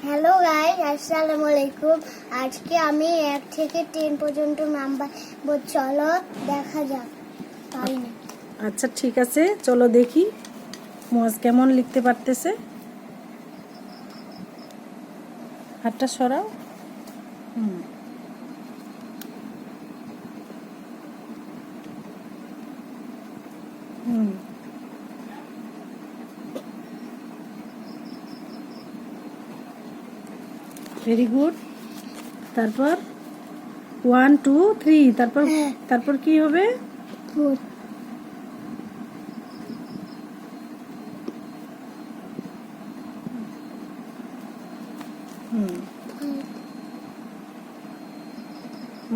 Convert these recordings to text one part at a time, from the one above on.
Hello guys, আসসালামু আলাইকুম। আজকে আমি 1 থেকে 10 পর্যন্ত নাম্বার চলো দেখা যাক। পারি না। আচ্ছা ঠিক আছে, চলো দেখি মুয়াজ কেমন লিখতে পারতেছে। হাতটা সরাও। হুম হুম ভেরি গুড। তারপর 1 2 3, তারপর তারপর কি হবে? Food. হুম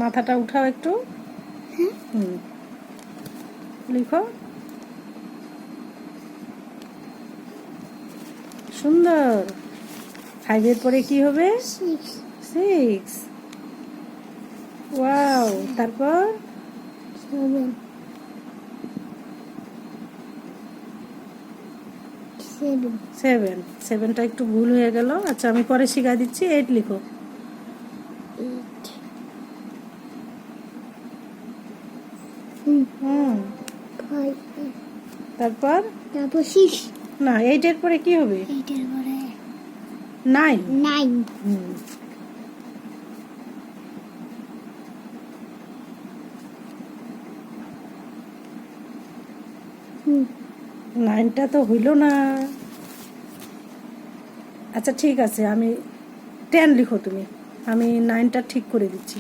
মাথাটা উঠাও একটু। হুম লিখো। সুন্দর। 5 এর পরে কি হবে? 6. 6। ওয়াও। তারপর 7. 7. 7। 7টা একটু ভুল হয়ে গেল। আচ্ছা আমি পরে শিখাই দিচ্ছি। 8 লিখো। 8. হুম 5. তারপর তারপর 6. না, 8 এর পরে কি হবে? 8 এর পরে 9। 9. হুম হুম 9টা তো হইল না। আচ্ছা ঠিক আছে, আমি 10 লিখো তুমি। আমি 9টা ঠিক করে দিচ্ছি।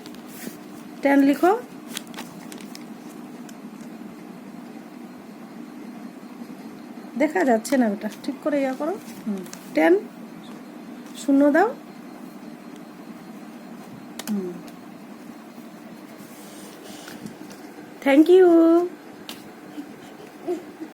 10 লিখো। দেখা যাচ্ছে না, ওটা ঠিক করে ইয়া করো। 10 শূন্য দাও। Thank you.